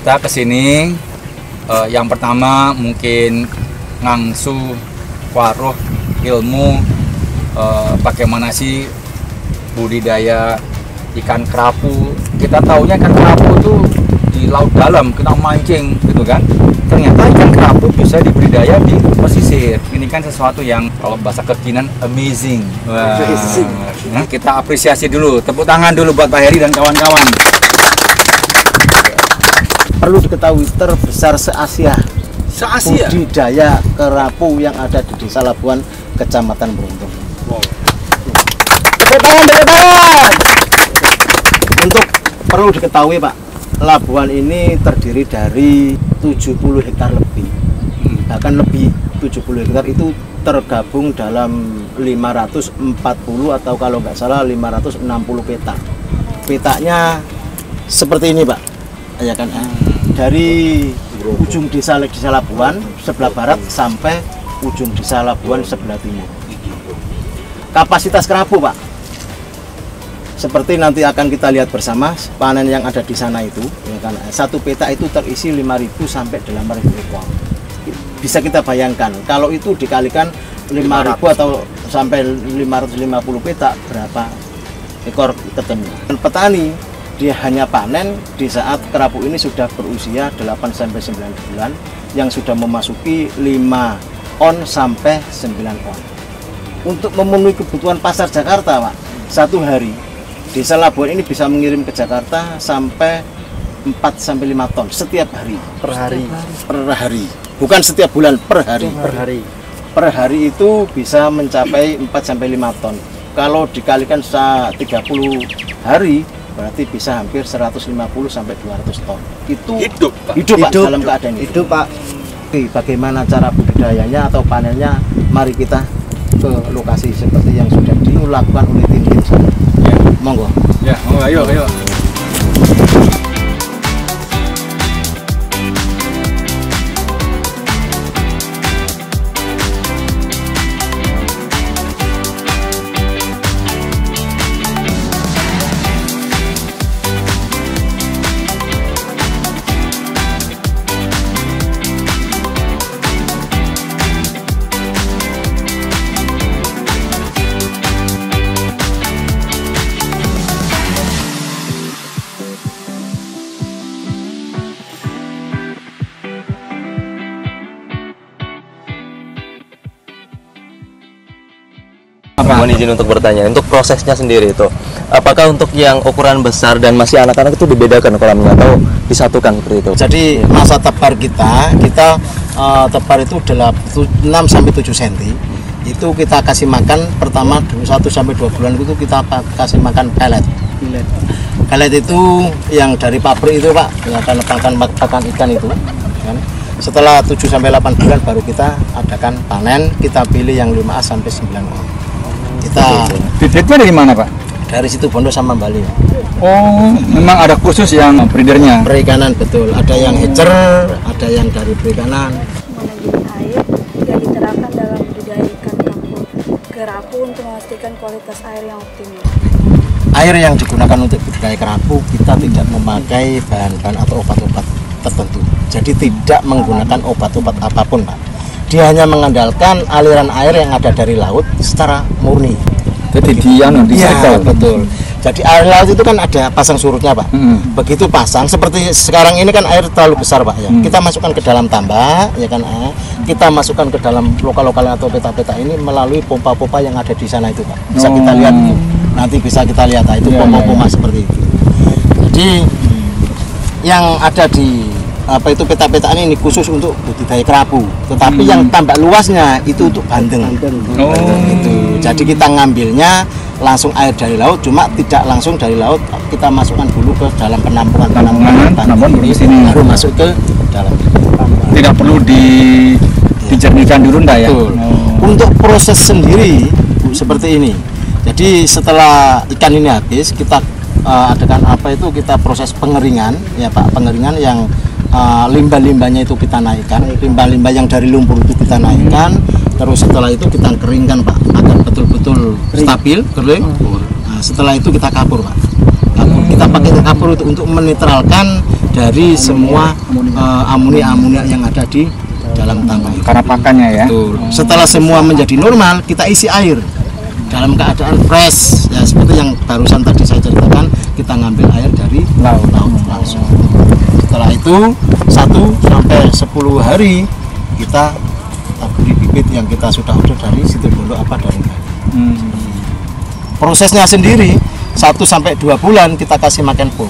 Kita kesini yang pertama mungkin ngangsu waruh ilmu bagaimana sih budidaya ikan kerapu. Kita taunya ikan kerapu itu di laut dalam, kita mancing gitu kan. Ternyata ikan kerapu bisa dibudidaya di pesisir. Ini kan sesuatu yang kalau bahasa kekinian amazing. Wah. Nah, kita apresiasi dulu, tepuk tangan dulu buat Pak Heri dan kawan-kawan. Perlu diketahui terbesar se-Asia budidaya kerapu yang ada di Desa Labuan, Kecamatan Beruntung. Wow. Tepuk tangan. Untuk perlu diketahui Pak, Labuan ini terdiri dari 70 hektar lebih, bahkan lebih 70 hektar itu tergabung dalam 540 atau kalau nggak salah 560 petak. Petanya seperti ini Pak, ya kan? Dari ujung desa Labuan sebelah barat sampai ujung desa Labuan sebelah timur. Kapasitas kerapu Pak, seperti nanti akan kita lihat bersama panen yang ada di sana itu, ya kan? Satu petak itu terisi 5.000 sampai 8.000 ekor. Bisa kita bayangkan kalau itu dikalikan 5.000 atau sampai 550 petak, berapa ekor ketemu. Dan petani dia hanya panen di saat kerapu ini sudah berusia 8 sampai 9 bulan yang sudah memasuki 5 on sampai 9 on. Untuk memenuhi kebutuhan pasar Jakarta Pak, satu hari Desa Labuan ini bisa mengirim ke Jakarta sampai 4 sampai 5 ton setiap hari. Per hari. Bukan setiap bulan, per hari. Per hari itu bisa mencapai 4 sampai 5 ton. Kalau dikalikan 30 hari berarti bisa hampir 150 sampai 200 ton. Itu hidup Pak, dalam keadaan hidup Pak. Oke, bagaimana cara budidayanya atau panennya? Mari kita ke lokasi seperti yang sudah dilakukan oleh tim-tim sana. Ya, monggo. Ya, monggo, ayo. Mohon izin untuk bertanya, untuk prosesnya sendiri itu, apakah untuk yang ukuran besar dan masih anak-anak itu dibedakan kolamnya atau disatukan seperti itu? Jadi masa tebar kita tebar itu 6 sampai 7 cm. Itu kita kasih makan pertama 1 sampai 2 bulan itu kita kasih makan pelet. Pelet itu yang dari pabrik itu Pak, yang akan pakan ikan itu kan. Setelah 7 sampai 8 bulan baru kita adakan panen, kita pilih yang 5A sampai 9A. Kita Breedernya dari mana Pak? Dari situ Bondo sama Bali. Oh, memang ada khusus yang breedernya? Perikanan, betul. Ada yang hatcher, ada yang dari perikanan. Manajemen air yang diterapkan dalam budidaya ikan kerapu untuk memastikan kualitas air yang optimal. Air yang digunakan untuk budidaya kerapu kita tidak memakai bahan-bahan atau obat-obat tertentu. Jadi tidak menggunakan obat-obat apapun Pak. Dia hanya mengandalkan aliran air yang ada dari laut secara murni. Jadi dia nanti betul. Jadi air laut itu kan ada pasang surutnya Pak. Begitu pasang seperti sekarang ini kan air terlalu besar Pak ya. Kita masukkan ke dalam tambak ya kan. Kita masukkan ke dalam lokal-lokal atau peta-peta ini melalui pompa-pompa yang ada di sana itu Pak. Bisa kita lihat itu. Nanti bisa kita lihat itu pompa-pompa seperti itu. Jadi yang ada di peta-petaan ini khusus untuk budidaya kerapu, tetapi yang tambak luasnya itu untuk bandeng. Gitu. Jadi kita ngambilnya langsung air dari laut, cuma tidak langsung dari laut, kita masukkan dulu ke dalam penampungan di sini baru masuk ke dalam. Tidak perlu dijernihkan dulu enggak ya? Untuk proses sendiri seperti ini. Jadi setelah ikan ini habis kita adakan kita proses pengeringan ya Pak, pengeringan yang limbah-limbahnya itu kita naikkan, limbah-limbah yang dari lumpur itu kita naikkan, terus setelah itu kita keringkan Pak, agar betul-betul stabil, kering. Nah, setelah itu kita kapur Pak, kita pakai kapur itu untuk menetralkan dari semua amonia yang ada di dalam tambak. Karena pakannya ya. Betul. Setelah semua menjadi normal, kita isi air dalam keadaan fresh ya, seperti yang barusan tadi saya ceritakan, kita ngambil air dari laut langsung. Setelah itu 1 sampai 10 hari kita taburi bibit yang kita sudah order dari situ dulu apa dari prosesnya sendiri 1 sampai 2 bulan kita kasih makan pur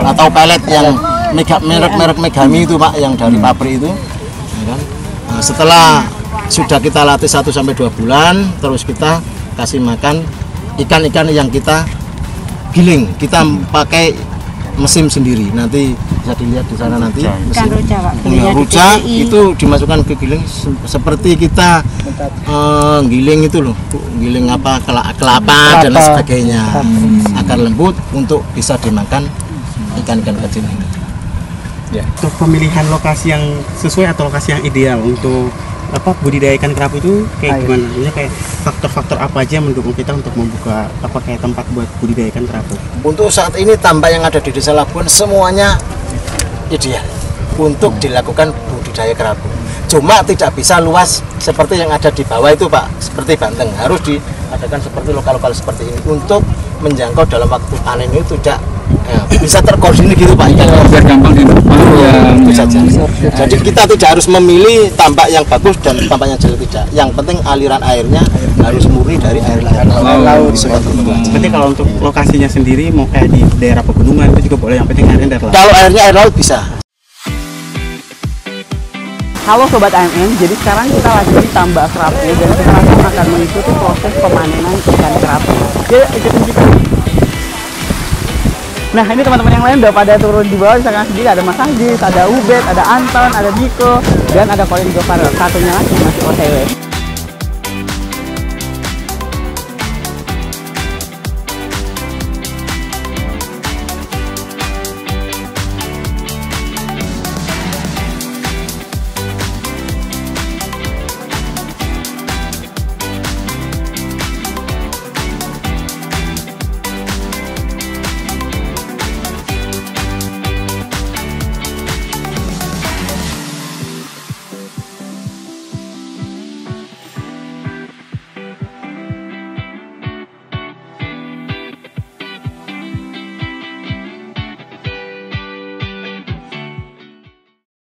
atau pelet yang merek Megami itu Pak, yang dari pabrik itu ya kan? Nah, setelah sudah kita latih 1 sampai 2 bulan, terus kita kasih makan ikan-ikan yang kita giling. Kita pakai mesin sendiri. Nanti bisa dilihat di sana nanti. Ikan ruca, Pak. Ruca itu dimasukkan ke giling seperti kita giling itu loh, giling apa kelapa dan lain sebagainya, agar lembut untuk bisa dimakan ikan-ikan kecil ini. Ya. Untuk pemilihan lokasi yang sesuai atau lokasi yang ideal untuk budidaya ikan kerapu itu kayak gimana? Maksudnya kayak faktor-faktor apa aja yang mendukung kita untuk membuka kayak tempat buat budidaya ikan kerapu? Untuk saat ini tambak yang ada di Desa Labuan semuanya ideal untuk dilakukan budidaya kerapu. Cuma tidak bisa luas seperti yang ada di bawah itu Pak, seperti Banten. Harus diadakan seperti lokal-lokal seperti ini untuk menjangkau dalam waktu panen itu tidak bisa terkoordinir gitu Pak. Biar gampang itu saja. Jadi kita tidak harus memilih tambak yang bagus dan tambak yang jelek, tidak. Yang penting aliran airnya harus murni dari air laut. Berarti kalau untuk lokasinya sendiri mau kayak di daerah pegunungan itu juga boleh, yang penting airnya dari laut. Kalau airnya air laut bisa. Halo Sobat AMN, jadi sekarang kita lagi di tambak kerapu dan kita langsung akan mengikuti proses pemanenan ikan kerapu. Yuk, ikutin kita. Nah, ini teman-teman yang lain udah pada turun di bawah. Di sana sendiri ada Mas Agis, ada Ubed, ada Anton, ada Diko, dan ada Colin Gopar. Satunya lagi masih OTW.